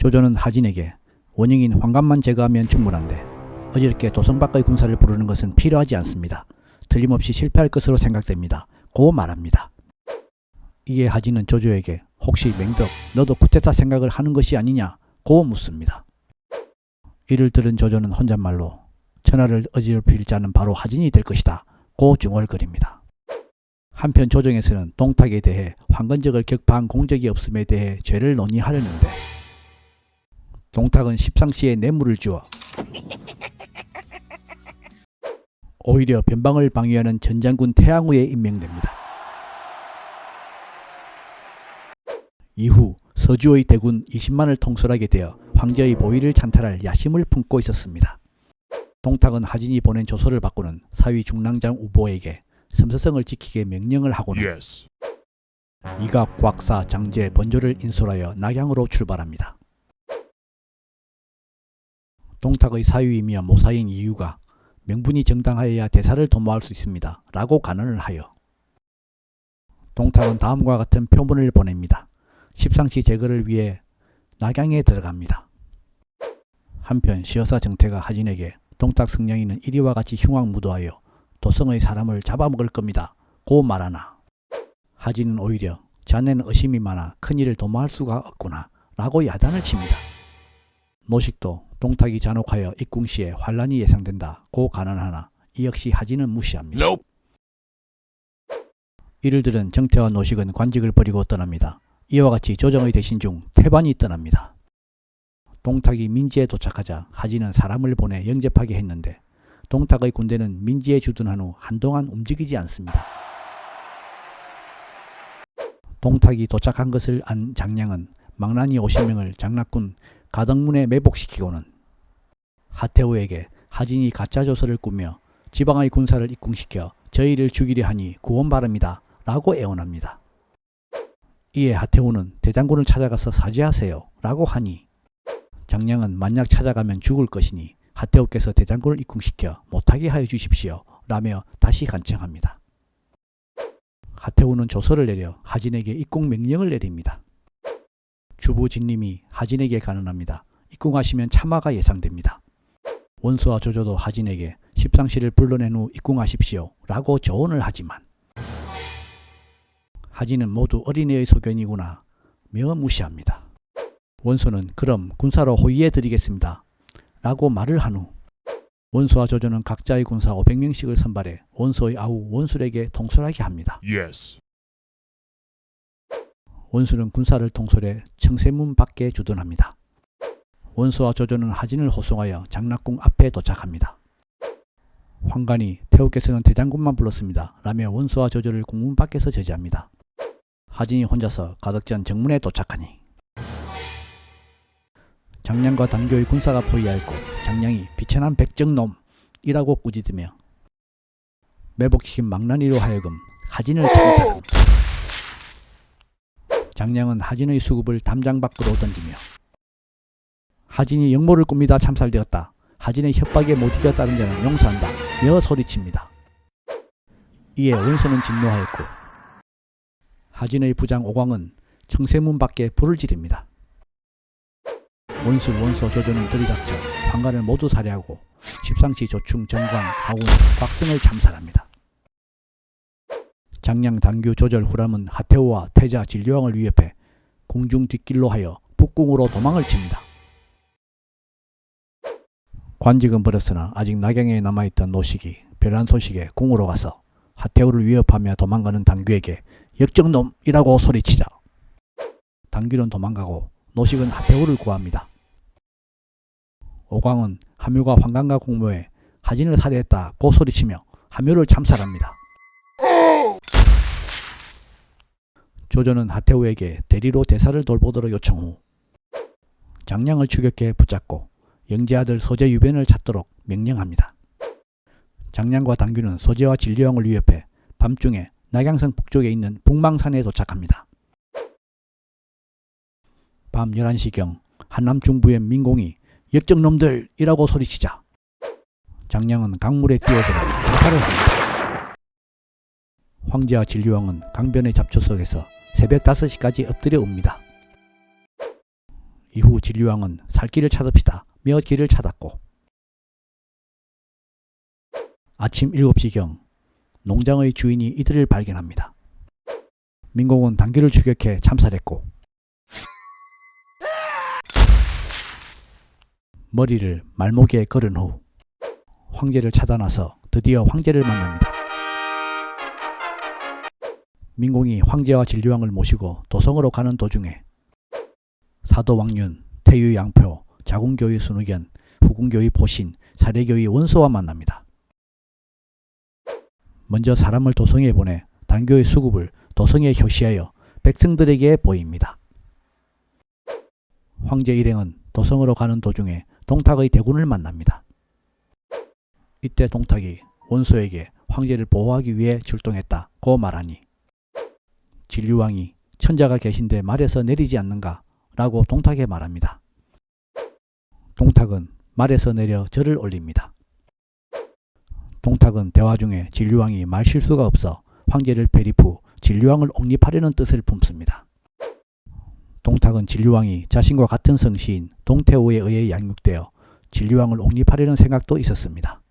조조는 하진에게 원흉인 황감만 제거하면 충분한데 어저께 도성 밖의 군사를 부르는 것은 필요하지 않습니다. 틀림없이 실패할 것으로 생각됩니다. 고 말합니다. 이에 하진은 조조에게 혹시 맹덕 너도 쿠데타 생각을 하는 것이 아니냐 고 묻습니다. 이를 들은 조조는 혼잣말로 천하를 어지럽힐 자는 바로 하진이 될 것이다 고 중얼거립니다. 한편 조정에서는 동탁에 대해 황건적을 격파한 공적이 없음에 대해 죄를 논의하려는데 동탁은 십상시에 뇌물을 주어 오히려 변방을 방위하는 전장군 태양우에 임명됩니다. 이후 서주의 대군 20만을 통솔하게 되어 황제의 보위를 찬탈할 야심을 품고 있었습니다. 동탁은 하진이 보낸 조서를 받고는 사위 중랑장 우보에게 섬서성을 지키게 명령을 하고는 이갑, 곽사, 장제, 번조를 인솔하여 낙양으로 출발합니다. 동탁의 사위이며 모사인 이유가 명분이 정당하여야 대사를 도모할 수 있습니다. 라고 간언을 하여 동탁은 다음과 같은 표문을 보냅니다. 십상시 제거를 위해 낙양에 들어갑니다. 한편 시여사 정태가 하진에게 동탁 승냥이는 이리와 같이 흉악무도하여 도성의 사람을 잡아먹을 겁니다. 고 말하나 하진은 오히려 자네는 의심이 많아 큰일을 도모할 수가 없구나 라고 야단을 칩니다. 노식도 동탁이 잔혹하여 입궁시에 환란이 예상된다 고 간언하나 이 역시 하진은 무시합니다. 이를 들은 정태와 노식은 관직을 버리고 떠납니다. 이와 같이 조정의 대신 중 태반이 떠납니다. 동탁이 민지에 도착하자 하진은 사람을 보내 영접하게 했는데 동탁의 군대는 민지에 주둔한 후 한동안 움직이지 않습니다. 동탁이 도착한 것을 안 장량은 망나니 50명을 장락군 가덕문에 매복시키고는 하태우에게 하진이 가짜 조서를 꾸며 지방의 군사를 입궁시켜 저희를 죽이려 하니 구원 바랍니다 라고 애원합니다. 이에 하태우는 대장군을 찾아가서 사죄하세요 라고 하니 장량은 만약 찾아가면 죽을 것이니 하태우께서 대장군을 입궁시켜 못하게 하여 주십시오 라며 다시 간청합니다. 하태우는 조서를 내려 하진에게 입궁 명령을 내립니다. 주부 진림이 하진에게 간언합니다. 입궁하시면 참화가 예상됩니다. 원수와 조조도 하진에게 십상시를 불러낸 후 입궁하십시오 라고 조언을 하지만 하진은 모두 어린애의 소견이구나 며 무시합니다. 원수는 그럼 군사로 호위해 드리겠습니다 라고 말을 한 후 원수와 조조는 각자의 군사 500명씩을 선발해 원수의 아우 원술에게 통솔하게 합니다. 원술은 군사를 통솔해 청세문 밖에 주둔합니다. 원수와 조조는 하진을 호송하여 장락궁 앞에 도착합니다. 황관이 태우께서는 대장군만 불렀습니다 라며 원수와 조조를 궁문 밖에서 저지합니다. 하진이 혼자서 가덕전 정문에 도착하니 장량과 단교의 군사가 포위할 곳 장량이 비천한 백정놈이라고 꾸짖으며 매복시킨 망나니로 하여금 하진을 참살합니다. 장량은 하진의 수급을 담장 밖으로 던지며 하진이 역모를 꾸미다 참살되었다. 하진의 협박에 못 이겼다는 자는 용서한다. 며 소리칩니다. 이에 원소는 진노하였고 하진의 부장 오광은 청세문 밖에 불을 지릅니다. 원술, 원소, 조조는 들이닥쳐 황관을 모두 살해하고 십상시 조충, 정관, 하운, 곽승을 참살합니다. 장량, 단규, 조절, 후람은 하태우와 태자, 진료왕을 위협해 궁중 뒷길로 하여 북궁으로 도망을 칩니다. 관직은 버렸으나 아직 낙양에 남아있던 노식이 별난 소식에 궁으로 가서 하태우를 위협하며 도망가는 단규에게 역정놈이라고 소리치자 단규는 도망가고 노식은 하태우를 구합니다. 오광은 함유가 황관과 공모해 하진을 살해했다고 소리치며 함유를 참살합니다. 조조는 하태우에게 대리로 대사를 돌보도록 요청 후 장량을 추격해 붙잡고 영제 아들 소제 유변을 찾도록 명령합니다. 장량과 단규는 소제와 진료왕을 위협해 밤중에 낙양성 북쪽에 있는 북망산에 도착합니다. 밤 11시경 한남 중부의 민공이 역정놈들이라고 소리치자 장량은 강물에 뛰어들어 자살을 합니다. 황제와 진료왕은 강변의 잡초 속에서 새벽 5시까지 엎드려 웁니다. 이후 진류왕은 살 길을 찾읍시다 며 길을 찾았고, 아침 7시경 농장의 주인이 이들을 발견합니다. 민공은 단귀를 추격해 참살했고, 머리를 말목에 걸은 후 황제를 찾아나서 드디어 황제를 만납니다. 민공이 황제와 진류왕을 모시고 도성으로 가는 도중에 사도 왕륜, 태유 양표, 자궁교의 순의견, 후궁교의 보신, 사례교의 원소와 만납니다. 먼저 사람을 도성에 보내 단교의 수급을 도성에 효시하여 백성들에게 보입니다. 황제 일행은 도성으로 가는 도중에 동탁의 대군을 만납니다. 이때 동탁이 원소에게 황제를 보호하기 위해 출동했다고 말하니, 진류왕이 천자가 계신데 말에서 내리지 않는가 라고 동탁에 말합니다. 동탁은 말에서 내려 절을 올립니다. 동탁은 대화 중에 진류왕이 말 실수가 없어 황제를 배립 후 진류왕을 옹립하려는 뜻을 품습니다. 동탁은 진류왕이 자신과 같은 성씨인 동태호에 의해 양육되어 진류왕을 옹립하려는 생각도 있었습니다.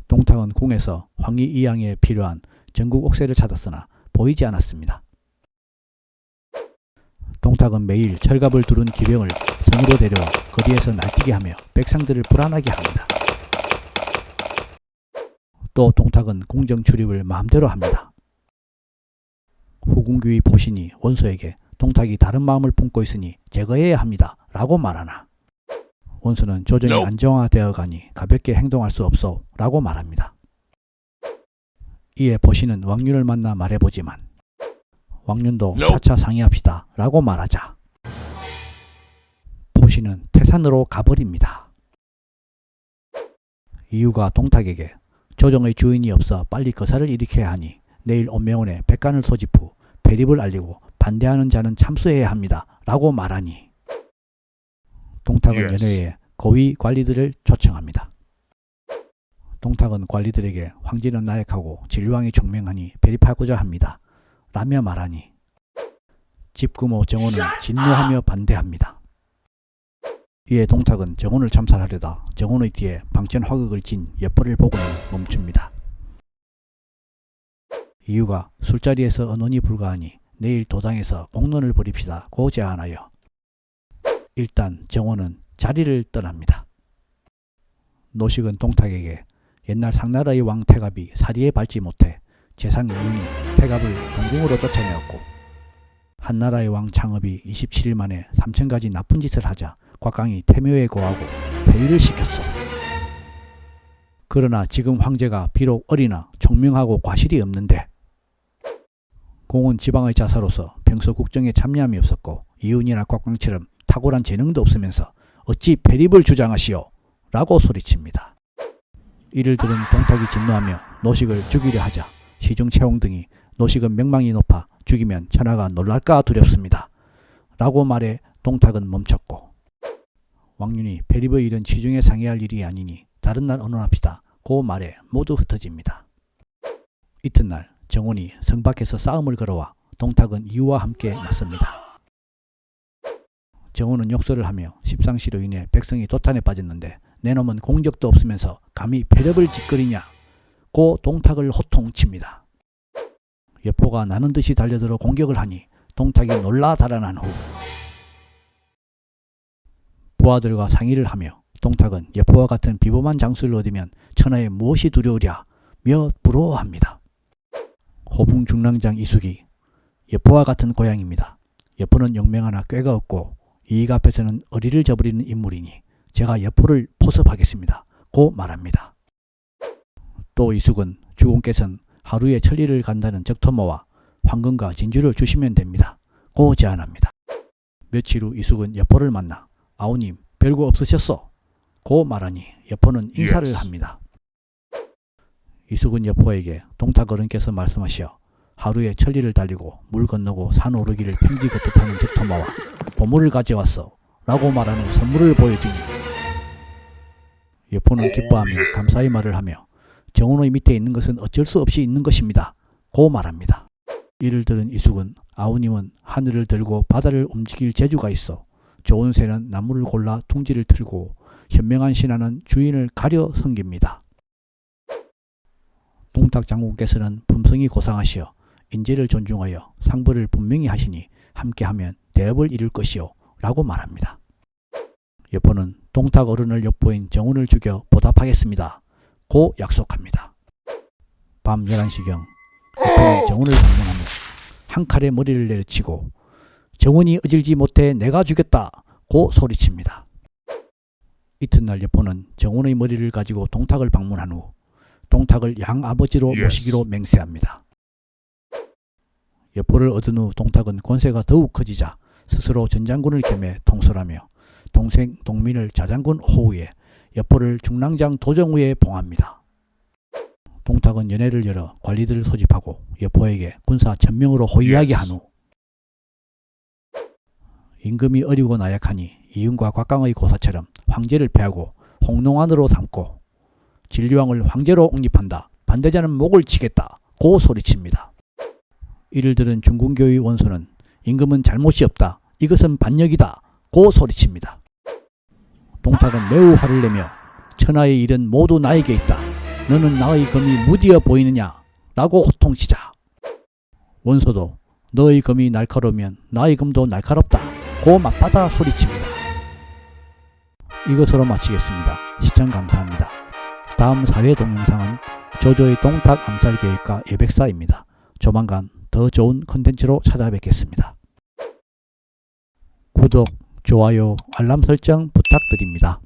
동탁은 궁에서 황희 이양에 필요한 전국 옥새를 찾았으나 보이지 않았습니다. 동탁은 매일 철갑을 두른 기병을 성으로 데려와 거리에서 날뛰게 하며 백성들을 불안하게 합니다. 또 동탁은 궁정 출입을 마음대로 합니다. 후궁교의 보신이 원소에게 동탁이 다른 마음을 품고 있으니 제거해야 합니다 라고 말하나, 원소는 조정이 안정화되어 가니 가볍게 행동할 수 없소 라고 말합니다. 이에 보신은 왕륜을 만나 말해보지만 왕륜도 차차 상의합시다 라고 말하자 보신은 태산으로 가버립니다. 이유가 동탁에게 조정의 주인이 없어 빨리 거사를 일으켜야 하니 내일 온명원에 백관을 소집 후 배립을 알리고 반대하는 자는 참수해야 합니다 라고 말하니, 동탁은 연회에 고위 관리들을 초청합니다. 동탁은 관리들에게 황제는 나약하고 진류왕이 총명하니 배립하고자 합니다 라며 말하니, 집구모 정원은 진노하며 반대합니다. 이에 동탁은 정원을 참살하려다 정원의 뒤에 방천 화극을 진 여포를 보고는 멈춥니다. 이유가 술자리에서 언론이 불가하니 내일 도당에서 공론을 벌입시다 고 제안하여 일단 정원은 자리를 떠납니다. 노식은 동탁에게 옛날 상나라의 왕 태갑이 사리에 밟지 못해 재상 이윤이 태갑을 동궁으로 쫓아내었고, 한나라의 왕 창업이 27일 만에 3,000가지 나쁜 짓을 하자 곽강이 태묘에 고하고 폐위를 시켰어. 그러나 지금 황제가 비록 어리나 총명하고 과실이 없는데 공은 지방의 자사로서 평소 국정에 참여함이 없었고 이윤이나 곽광처럼 탁월한 재능도 없으면서 어찌 폐립을 주장하시오 라고 소리칩니다. 이를 들은 동탁이 진노하며 노식을 죽이려 하자 시중 채홍 등이 노식은 명망이 높아 죽이면 천하가 놀랄까 두렵습니다 라고 말해 동탁은 멈췄고, 왕륜이 폐립의 일은 시중에 상의할 일이 아니니 다른 날 언론합시다 고 말해 모두 흩어집니다. 이튿날 정원이 성 밖에서 싸움을 걸어와 동탁은 이유와 함께 맞섭니다. 정원은 욕설을 하며 십상시로 인해 백성이 도탄에 빠졌는데 내 놈은 공적도 없으면서 감히 폐렵을 짓거리냐 고 동탁을 호통칩니다. 여포가 나는 듯이 달려들어 공격을 하니 동탁이 놀라 달아난 후 부하들과 상의를 하며 동탁은 여포와 같은 비범한 장수를 얻으면 천하에 무엇이 두려우랴 며 부러워합니다. 호붕 중랑장 이숙이 여포와 같은 고향입니다. 여포는 용맹하나 꾀가 없고 이익 앞에서는 어리를 저버리는 인물이니 제가 여포를 포섭하겠습니다 고 말합니다. 또 이숙은 주공께서는 하루에 천리를 간다는 적토마와 황금과 진주를 주시면 됩니다 고 제안합니다. 며칠 후 이숙은 여포를 만나 아우님 별거 없으셨소 고 말하니 여포는 인사를 합니다. 이숙은 여포에게 동탁 어른께서 말씀하시어 하루에 천리를 달리고 물 건너고 산 오르기를 평지 걷듯 하는 적토마와 보물을 가져왔어 라고 말하는 선물을 보여주니 여포는 기뻐하며 감사의 말을 하며 정원의 밑에 있는 것은 어쩔 수 없이 있는 것입니다 고 말합니다. 이를 들은 이숙은 아우님은 하늘을 들고 바다를 움직일 재주가 있어 좋은 새는 나무를 골라 둥지를 틀고 현명한 신하는 주인을 가려 섬깁니다. 동탁 장군께서는 품성이 고상하시어 인재를 존중하여 상벌을 분명히 하시니 함께하면 대업을 이룰 것이요 라고 말합니다. 여포는 동탁 어른을 엿보인 정훈을 죽여 보답하겠습니다 고 약속합니다. 밤 11시경 여포는 정훈을 방문한 후 한 칼에 머리를 내리치고 정훈이 어질지 못해 내가 죽였다 고 소리칩니다. 이튿날 여포는 정훈의 머리를 가지고 동탁을 방문한 후 동탁을 양아버지로 모시기로 맹세합니다. 여포를 얻은 후 동탁은 권세가 더욱 커지자 스스로 전장군을 겸해 통솔하며 동생 동민을 자장군 호위에 여포를 중랑장 도정우에 봉합니다. 동탁은 연회를 열어 관리들을 소집하고 여포에게 군사 1000명으로 호위하게 한 후 임금이 어리고 나약하니 이윤과 곽강의 고사처럼 황제를 패하고 홍농안으로 삼고 진류왕을 황제로 옹립한다. 반대자는 목을 치겠다 고 소리칩니다. 이를 들은 중군교의 원소는 임금은 잘못이 없다. 이것은 반역이다 고 소리칩니다. 동탁은 매우 화를 내며 천하의 일은 모두 나에게 있다. 너는 나의 검이 무디어 보이느냐 라고 호통치자 원소도 너의 검이 날카로우면 나의 검도 날카롭다 고 맞받아 소리칩니다. 이것으로 마치겠습니다. 시청 감사합니다. 다음 사회 동영상은 조조의 동탁 암살 계획과 예백사입니다. 조만간 더 좋은 컨텐츠로 찾아뵙겠습니다. 구독, 좋아요, 알람 설정 부탁드립니다.